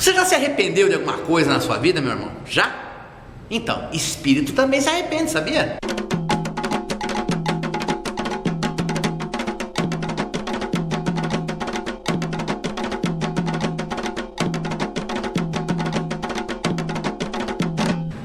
Você já se arrependeu de alguma coisa na sua vida, meu irmão? Já? Então, espírito também se arrepende, sabia?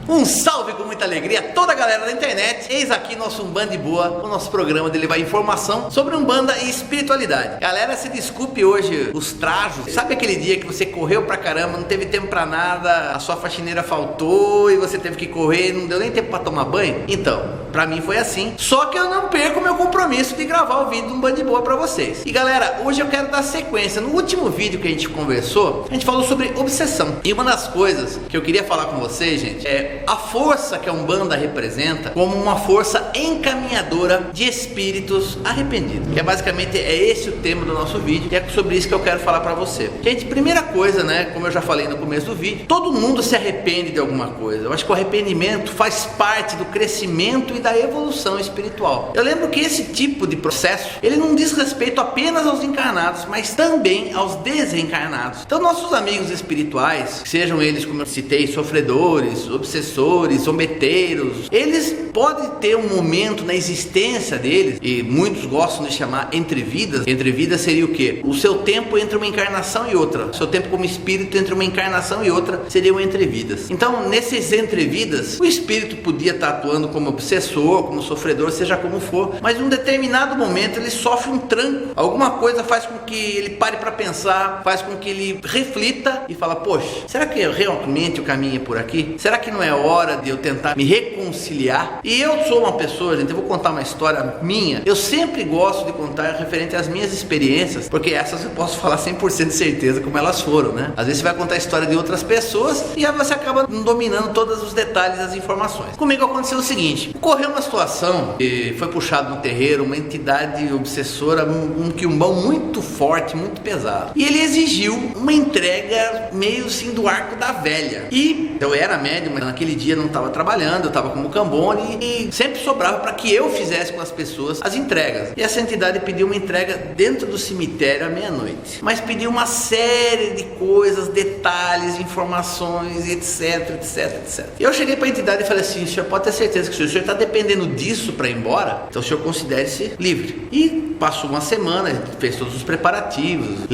Um salve com muita alegria a toda a galera da internet. Eis aqui nosso Umbanda de Boa, o nosso programa de levar informação sobre Umbanda e espiritualidade. Galera, se desculpe hoje os trajos. Sabe aquele dia que você correu pra caramba, não teve tempo pra nada, a sua faxineira faltou e você teve que correr, não deu nem tempo pra tomar banho? Então, pra mim foi assim. Só que eu não perco meu compromisso de gravar o vídeo do Umbanda de Boa pra vocês. E galera, hoje eu quero dar sequência. No último vídeo que a gente conversou, a gente falou sobre obsessão. E uma das coisas que eu queria falar com vocês, gente, é a força que a Umbanda representa como uma força encaminhadora de espíritos arrependidos. Que é basicamente esse o tema do nosso vídeo, e é sobre isso que eu quero falar pra você. Gente, primeira coisa, né, como eu já falei no começo do vídeo, todo mundo se arrepende de alguma coisa. Eu acho que o arrependimento faz parte do crescimento e da evolução espiritual. Eu lembro que esse tipo de processo, ele não diz respeito apenas aos encarnados, mas também aos desencarnados. Então nossos amigos espirituais, sejam eles, como eu citei, sofredores, obsessores, zombeteiros, eles podem ter um momento na existência deles, e muitos gostam de chamar entrevidas. Entrevidas seria o quê? O seu tempo entre uma encarnação e outra. O seu tempo como espírito entre uma encarnação e outra seriam entrevidas. Então, nesses entrevidas, o espírito podia estar atuando como obsessor, como sofredor, seja como for, mas em um determinado momento ele sofre um tranco. Alguma coisa faz com que ele pare para pensar, faz com que ele reflita e fala: poxa, será que realmente o caminho é por aqui? Será que não é hora de eu tentar me reconciliar? E eu sou uma pessoa, gente, eu vou contar uma história minha. Eu sempre gosto de contar referente às minhas experiências, porque essas eu posso falar 100% de certeza como elas foram, né? Às vezes você vai contar a história de outras pessoas e aí você acaba não dominando todos os detalhes das informações. Comigo aconteceu o seguinte: ocorreu uma situação e foi puxado no terreiro uma entidade obsessora, um quiumbão muito forte, muito pesado. E ele exigiu uma entrega meio assim do arco da velha. E eu era médium, mas naquele dia não estava trabalhando, eu estava como cambone e sempre sobrava para que eu fizesse com as pessoas as entregas. E essa entidade pediu uma entrega dentro do cemitério à meia-noite, mas pediu uma série de coisas, detalhes, informações, etc, etc, etc. Eu cheguei para a entidade e falei assim: o senhor pode ter certeza que se o senhor está dependendo disso para ir embora, então o senhor considere-se livre. E passou uma semana, a gente fez todos os preparativos,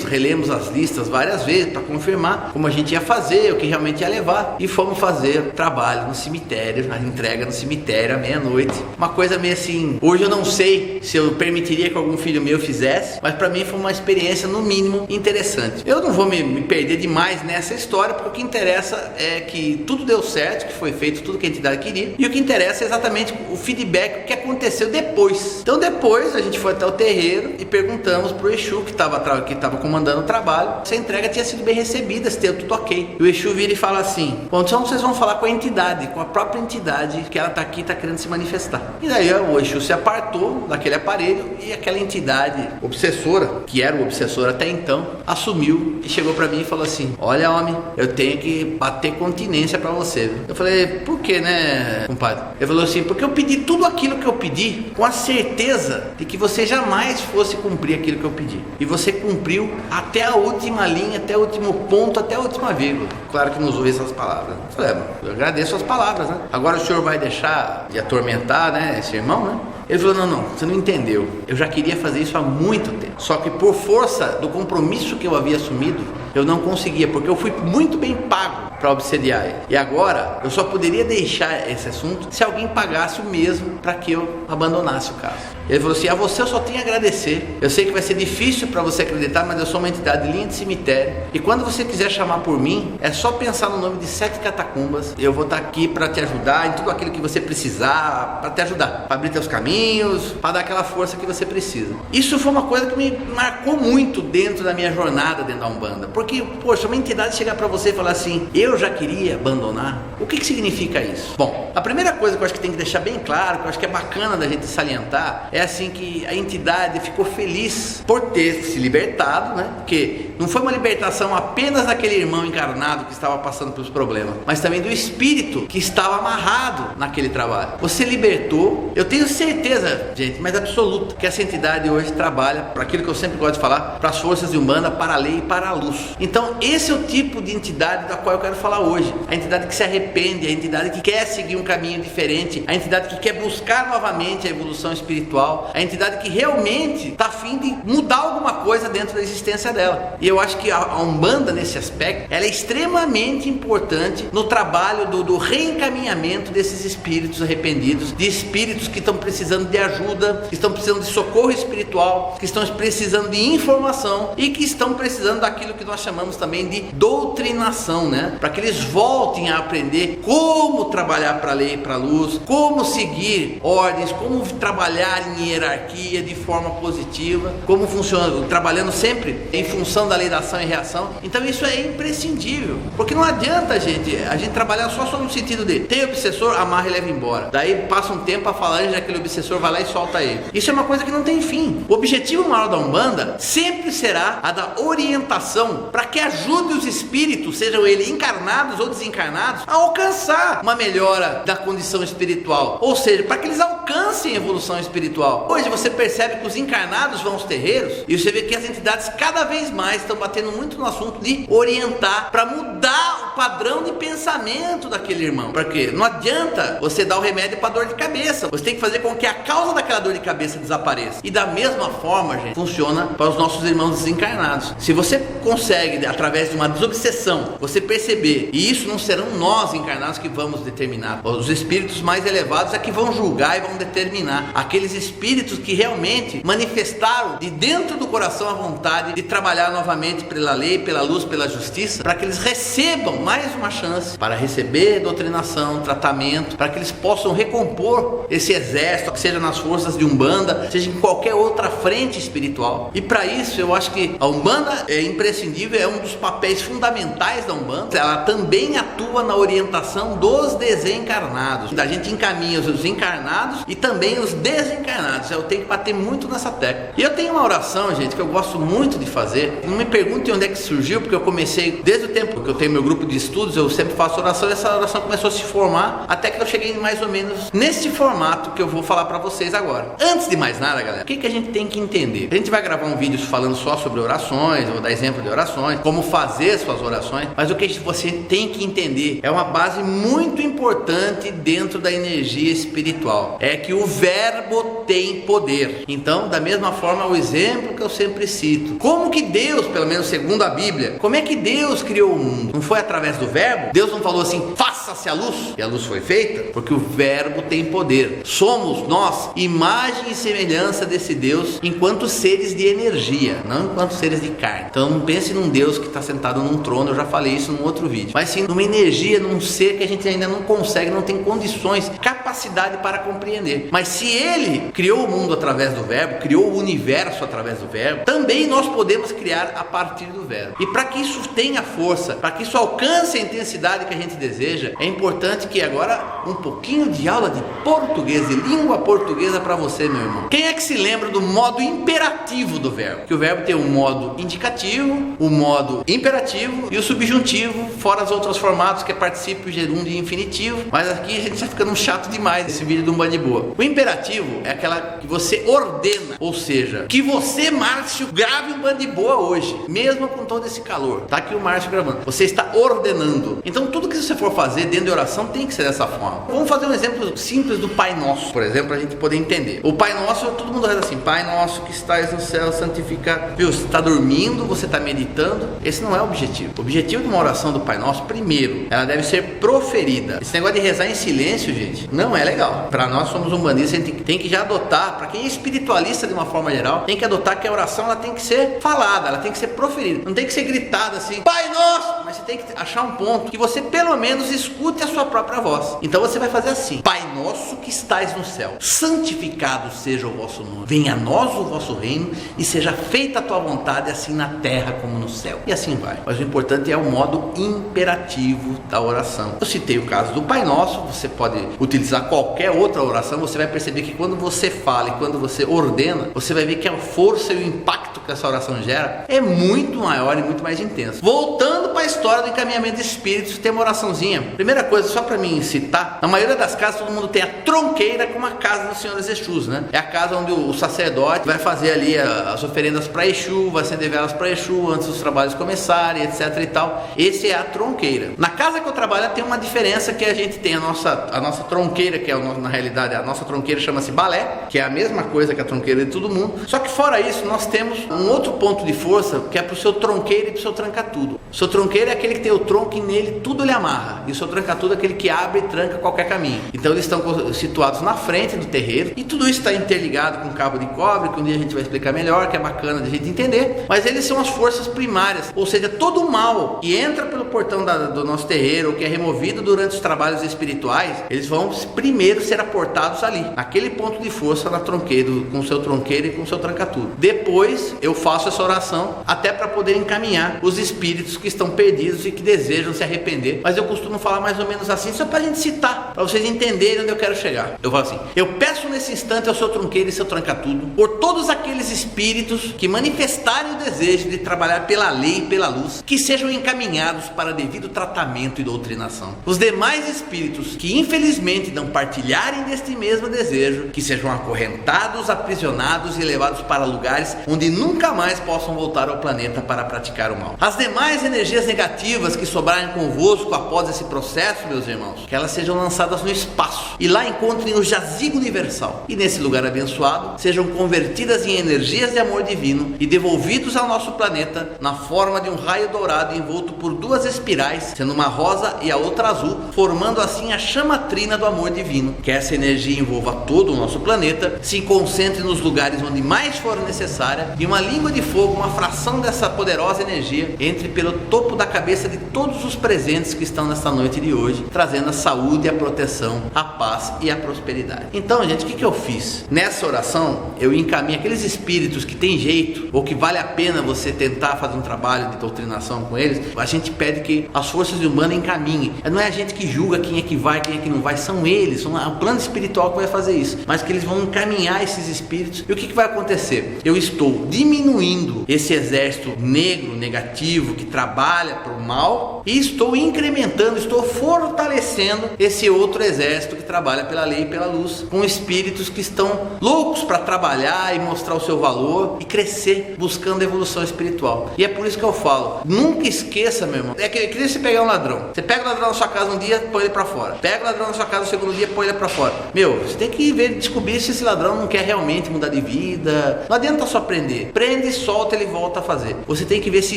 relemos as listas várias vezes para confirmar como a gente ia fazer, o que realmente ia levar, e fomos fazer trabalho no cemitério, a entrega no cemitério à meia-noite. Uma coisa meio assim, hoje eu não sei se eu permitiria que algum filho meu fizesse, mas para mim foi uma experiência no mínimo interessante. Eu não vou me perder demais nessa história, porque o que interessa é que tudo deu certo, que foi feito tudo que a entidade queria, e o que interessa é exatamente o feedback, o que aconteceu depois. Então depois a gente foi até o terreiro e perguntamos pro Exu que estava comandando o trabalho se a entrega tinha sido bem recebida, se tinha tudo ok. E o Exu vira e fala assim: bom, então vocês vão falar com a entidade, com a própria entidade que ela tá aqui, tá querendo se manifestar. E daí o Exu se apartou daquele aparelho e aquela entidade obsessora, que era o obsessor até então, assumiu e chegou pra mim e falou assim: olha, homem, eu tenho que bater continência pra você. Eu falei: por que, né, compadre? Ele falou assim: porque eu pedi tudo aquilo que eu pedi com a certeza de que você jamais fosse cumprir aquilo que eu pedi. E você cumpriu até a última linha, até o último ponto, até a última vírgula. Claro que não usou essas palavras. Eu falei: eu agradeço as palavras, né? Agora o senhor vai deixar de atormentar, né, esse irmão, né? Ele falou: não, você não entendeu. Eu já queria fazer isso há muito tempo. Só que por força do compromisso que eu havia assumido, eu não conseguia, porque eu fui muito bem pago para obsediar ele. E agora, eu só poderia deixar esse assunto se alguém pagasse o mesmo para que eu abandonasse o caso. Ele falou assim: a você eu só tenho a agradecer. Eu sei que vai ser difícil para você acreditar, mas eu sou uma entidade de linha de cemitério. E quando você quiser chamar por mim, é só pensar no nome de 7 catacumbas. Eu vou estar aqui para te ajudar em tudo aquilo que você precisar, para te ajudar, para abrir teus caminhos, para dar aquela força que você precisa. Isso foi uma coisa que me marcou muito dentro da minha jornada dentro da Umbanda. Porque, poxa, uma entidade chegar para você e falar assim: eu já queria abandonar. O que significa isso? Bom, a primeira coisa que eu acho que tem que deixar bem claro, que eu acho que é bacana da gente salientar, é assim que a entidade ficou feliz por ter se libertado, né? Porque não foi uma libertação apenas daquele irmão encarnado que estava passando pelos problemas, mas também do espírito que estava amarrado naquele trabalho. Você libertou. Eu tenho certeza certeza, gente, mas absoluta, que essa entidade hoje trabalha para aquilo que eu sempre gosto de falar, para as forças de Umbanda, para a lei e para a luz. Então esse é o tipo de entidade da qual eu quero falar hoje. A entidade que se arrepende, a entidade que quer seguir um caminho diferente, a entidade que quer buscar novamente a evolução espiritual, a entidade que realmente está a fim de mudar alguma coisa dentro da existência dela. E eu acho que a Umbanda, nesse aspecto, ela é extremamente importante no trabalho do reencaminhamento desses espíritos arrependidos, de espíritos que estão precisando de ajuda, que estão precisando de socorro espiritual, que estão precisando de informação e que estão precisando daquilo que nós chamamos também de doutrinação, né? Para que eles voltem a aprender como trabalhar para a lei e para a luz, como seguir ordens, como trabalhar em hierarquia de forma positiva, como funciona, trabalhando sempre em função da lei da ação e reação. Então isso é imprescindível, porque não adianta a gente trabalhar só no sentido de tem obsessor, amarra e leva embora. Daí passa um tempo, a falange daquele obsessor vai lá e solta ele. Isso é uma coisa que não tem fim. O objetivo maior da Umbanda sempre será a da orientação para que ajude os espíritos, sejam eles encarnados ou desencarnados, a alcançar uma melhora da condição espiritual, ou seja, para que eles alcancem a evolução espiritual. Hoje você percebe que os encarnados vão aos terreiros e você vê que as entidades cada vez mais estão batendo muito no assunto de orientar para mudar o padrão de pensamento daquele irmão. Porque não adianta você dar o remédio para dor de cabeça, você tem que fazer com que a causa daquela dor de cabeça desapareça. E da mesma forma, gente, funciona para os nossos irmãos desencarnados. Se você consegue, através de uma desobsessão, você perceber, e isso não serão nós encarnados que vamos determinar, os espíritos mais elevados é que vão julgar e vão determinar, aqueles espíritos que realmente manifestaram de dentro do coração a vontade de trabalhar novamente pela lei, pela luz, pela justiça, para que eles recebam mais uma chance para receber doutrinação, tratamento, para que eles possam recompor esse exército, seja nas forças de Umbanda, seja em qualquer outra frente espiritual. E para isso eu acho que a Umbanda é imprescindível, é um dos papéis fundamentais da Umbanda. Ela também atua na orientação dos desencarnados. A gente encaminha os encarnados e também os desencarnados. Eu tenho que bater muito nessa tecla. E eu tenho uma oração, gente, que eu gosto muito de fazer. Não me perguntem onde é que surgiu, porque eu comecei desde o tempo que eu tenho meu grupo de estudos, eu sempre faço oração, e essa oração começou a se formar até que eu cheguei mais ou menos nesse formato que eu vou falar para vocês agora. Antes de mais nada, galera, o que a gente tem que entender? A gente vai gravar um vídeo falando só sobre orações, eu vou dar exemplo de orações, como fazer suas orações, mas o que você tem que entender é uma base muito importante dentro da energia espiritual, é que o verbo tem poder. Então, da mesma forma, o exemplo que eu sempre cito, como que Deus, pelo menos segundo a Bíblia, como é que Deus criou o mundo? Não foi através do verbo? Deus não falou assim, faça-se a luz, e a luz foi feita? Porque o verbo tem poder. Somos nós imagem e semelhança desse Deus enquanto seres de energia, não enquanto seres de carne. Então não pense num Deus que está sentado num trono, eu já falei isso num outro vídeo, mas sim numa energia, num ser que a gente ainda não consegue, não tem condições, capacidade para compreender. Mas se Ele criou o mundo através do verbo, criou o universo através do verbo, também nós podemos criar a partir do verbo. E para que isso tenha força, para que isso alcance a intensidade que a gente deseja, é importante que agora um pouquinho de aula de português, de língua portuguesa para você, meu irmão. Quem é que se lembra do modo imperativo do verbo? Que o verbo tem um modo indicativo, o modo imperativo e o subjuntivo, fora os outros formatos que é particípio, gerúndio e infinitivo. Mas aqui a gente está ficando chato demais nesse vídeo do Umbanda de Boa. O imperativo é aquela que você ordena, ou seja, que você, Márcio, grave um Umbanda de Boa hoje, mesmo com todo esse calor. Tá aqui o Márcio gravando. Você está ordenando. Então tudo que você for fazer dentro de oração tem que ser dessa forma. Vamos fazer um exemplo simples do Pai Nosso, por exemplo, para a gente poder entender. O Pai Nosso, todo mundo reza assim, Pai Nosso que estás no céu, santificado. Viu? Você está dormindo, você está meditando. Esse não é o objetivo. O objetivo de uma oração do Pai Nosso, primeiro, ela deve ser proferida. Esse negócio de rezar em silêncio, gente, não é legal. Para nós somos umbandistas, a gente tem que já adotar, para quem é espiritualista de uma forma geral, tem que adotar que a oração ela tem que ser falada, ela tem que ser proferida. Não tem que ser gritada assim, Pai Nosso! Mas você tem que achar um ponto que você pelo menos escute a sua própria voz. Então você vai fazer assim, Pai Nosso que estais no céu, santificado seja o vosso nome, venha a nós o vosso reino e seja feita a tua vontade assim na terra como no céu. E assim vai. Mas o importante é o modo imperativo da oração. Eu citei o caso do Pai Nosso, você pode utilizar qualquer outra oração, você vai perceber que quando você fala e quando você ordena, você vai ver que a força e o impacto que essa oração gera é muito maior e muito mais intenso. Voltando para a história do encaminhamento de espíritos, tem uma oraçãozinha. Primeira coisa, só para mim citar, na maioria das casas todo mundo tem a tronqueira com uma casa casa dos senhores Exus, né? É a casa onde o sacerdote vai fazer ali as oferendas para Exu, vai acender velas para Exu antes dos trabalhos começarem, etc e tal. Esse é a tronqueira. Na casa que eu trabalho tem uma diferença, que a gente tem a nossa tronqueira, que é na realidade a nossa tronqueira chama-se balé, que é a mesma coisa que a tronqueira de todo mundo. Só que fora isso, nós temos um outro ponto de força, que é pro seu tronqueiro e pro seu tranca-tudo. O seu tronqueiro é aquele que tem o tronco e nele tudo ele amarra. E o seu tranca-tudo é aquele que abre e tranca qualquer caminho. Então eles estão situados na frente do terreiro, e tudo isso está interligado com cabo de cobre, que um dia a gente vai explicar melhor, que é bacana de a gente entender. Mas eles são as forças primárias, ou seja, todo o mal que entra pelo portão do nosso terreiro, ou que é removido durante os trabalhos espirituais, eles vão primeiro ser aportados ali, naquele ponto de força na tronqueira, com o seu tronqueiro e com o seu tranca-tudo. Depois eu faço essa oração até para poder encaminhar os espíritos que estão perdidos e que desejam se arrepender. Mas eu costumo falar mais ou menos assim, só para a gente citar, para vocês entenderem onde eu quero chegar. Eu falo assim: eu peço nesse instante ao seu tronqueiro e seu tranca-tudo, por todos aqueles espíritos que manifestarem o desejo de trabalhar pela lei e pela luz, que sejam encaminhados para devido tratamento e doutrinação. Os demais espíritos que infelizmente não partilharem deste mesmo desejo, que sejam acorrentados, aprisionados e levados para lugares onde nunca mais possam voltar ao planeta para praticar o mal. As demais energias negativas que sobrarem convosco após esse processo, meus irmãos, que elas sejam lançadas no espaço e lá encontrem o jazigo universal, e nesse lugar abençoado sejam convertidas em energias de amor divino e devolvidos ao nosso planeta na forma de um raio dourado envolto por duas espirais, sendo uma rosa e a outra azul, formando assim a chama trina do amor divino. Que essa energia envolva todo o nosso planeta, se concentre nos lugares onde mais for necessária, e uma língua de fogo, uma fração dessa poderosa energia, entre pelo topo da cabeça de todos os presentes que estão nesta noite de hoje, trazendo a saúde, a proteção, a paz e a prosperidade. Então, gente, o que eu fiz? Nessa oração, eu encaminho aqueles espíritos que tem jeito, ou que vale a pena você tentar fazer um trabalho de doutrinação com eles. A gente pede que as forças humanas encaminhem. Não é a gente que julga quem é que vai, quem é que não vai, são eles, são o plano espiritual que vai fazer isso, mas que eles vão encaminhar esses espíritos. E o que vai acontecer? Eu estou diminuindo esse exército negro, negativo, que trabalha para o mal, e estou incrementando, estou fortalecendo esse outro exército que trabalha pela lei e pela luz, com espíritos que estão loucos para trabalhar e mostrar o seu valor e crescer, buscando evolução espiritual. E é por isso que eu falo, nunca esqueça, meu irmão, é que você pegar um ladrão, você pega o ladrão na sua casa um dia, põe ele para fora, pega o ladrão na sua casa no segundo dia, põe ele para fora. Meu, você tem que ver, descobrir se esse ladrão não quer realmente mudar de vida. Não adianta só prender, prende, solta, ele volta a fazer. Você tem que ver se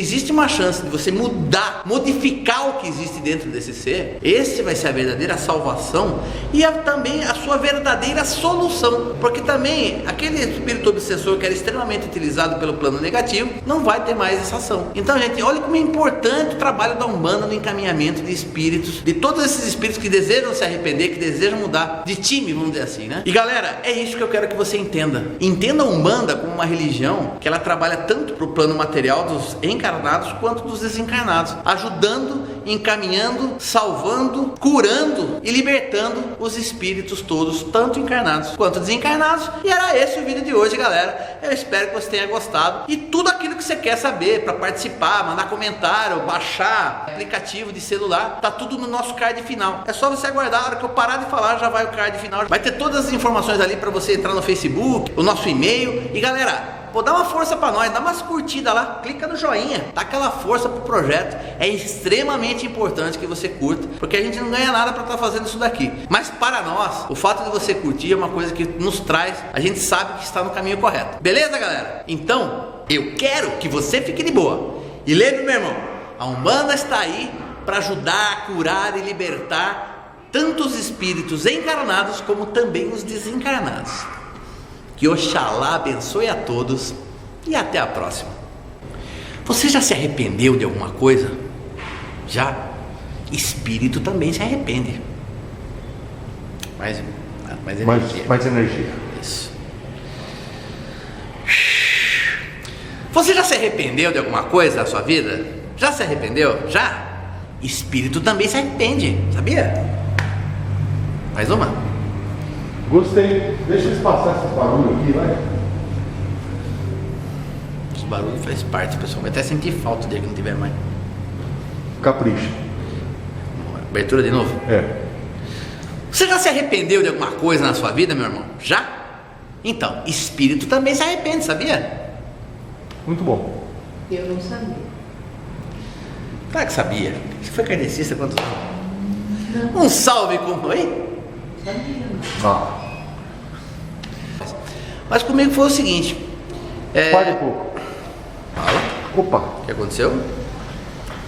existe uma chance de você mudar, modificar o que existe dentro desse ser. Esse vai ser a verdadeira salvação e também a sua verdadeira solução, porque também aquele espírito obsessor que era extremamente utilizado pelo plano negativo não vai ter mais essa ação. Então, gente, olha como é importante o trabalho da Umbanda no encaminhamento de espíritos, de todos esses espíritos que desejam se arrepender, que desejam mudar de time, vamos dizer assim, né? E galera, é isso que eu quero que você entenda. Entenda a Umbanda como uma religião que ela trabalha tanto para o plano material dos encarnados quanto dos desencarnados, ajudando, encaminhando, salvando, curando e libertando os espíritos todos, tanto encarnados quanto desencarnados. E era esse o vídeo de hoje, galera. Eu espero que você tenha gostado, e tudo aquilo que você quer saber para participar, mandar comentário, baixar aplicativo de celular, tá tudo no nosso card final. É só você aguardar, a hora que eu parar de falar já vai o card final, vai ter todas as informações ali para você entrar no Facebook, o nosso e-mail. E galera, pô, dá uma força pra nós, dá umas curtidas lá, clica no joinha, dá aquela força pro projeto. É extremamente importante que você curta, porque a gente não ganha nada pra estar fazendo isso daqui, mas para nós, o fato de você curtir é uma coisa que nos traz, a gente sabe que está no caminho correto. Beleza, galera? Então, eu quero que você fique de boa. E lembre, meu irmão, a Umbanda está aí para ajudar, curar e libertar tanto os espíritos encarnados como também os desencarnados. Que Oxalá abençoe a todos e até a próxima. Você já se arrependeu de alguma coisa? Já? Espírito também se arrepende. Mais energia. Mais energia. Isso. Você já se arrependeu de alguma coisa na sua vida? Já se arrependeu? Já? Espírito também se arrepende, sabia? Mais uma. Gostei. Deixa eles passar esses barulhos aqui, vai. Os barulhos faz parte, pessoal. Vai até sentir falta dele que não tiver mais. Capricha. Abertura de novo? É. Você já se arrependeu de alguma coisa na sua vida, meu irmão? Já? Então, espírito também se arrepende, sabia? Muito bom. Eu não sabia. Claro que sabia. Você foi kardecista quanto tempo? Um salve com... Oi? Sabia, não. Ah, Mas comigo foi o seguinte. pare um pouco. Fala. Opa, O que aconteceu?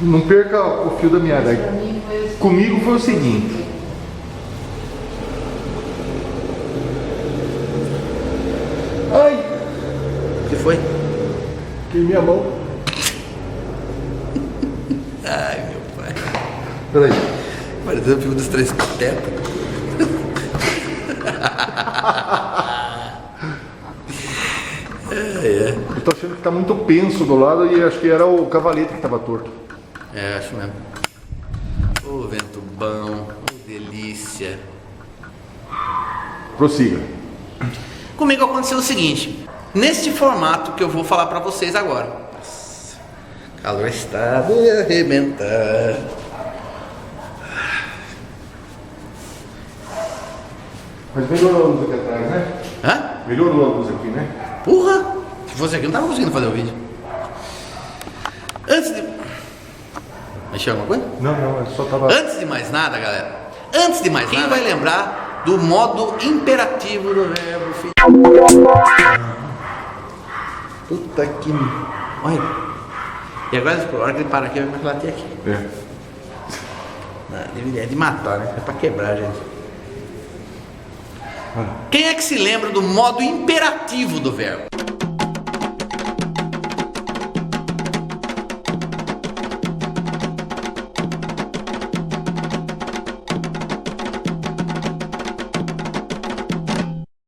não perca o fio da meada Pra aí. mim foi assim. Comigo foi o seguinte. Ai, O que foi? que minha mão. Ai, meu pai. Peraí. Parecendo o filme dos Três Patetas. Eu tô achando que tá muito penso do lado e acho que era o cavalete que tava torto. É, acho mesmo. Ô, vento bom, ô, delícia. Prossiga. Comigo aconteceu o seguinte, neste formato que eu vou falar pra vocês agora. Nossa, calor está de arrebentar. Mas melhorou a luz aqui atrás, né? Hã? Melhorou a luz aqui, né? Porra! Se fosse aqui, eu não tava conseguindo fazer o vídeo. Antes de... Mexeu alguma coisa? Não, eu só tava... Antes de mais nada, galera. Antes de mais nada, quem vai lembrar do modo imperativo do verbo, filho? Puta que... Olha. E agora, a hora que ele parar aqui, vai bater aqui. É. É de matar, né? É pra quebrar, gente. Quem é que se lembra do modo imperativo do verbo?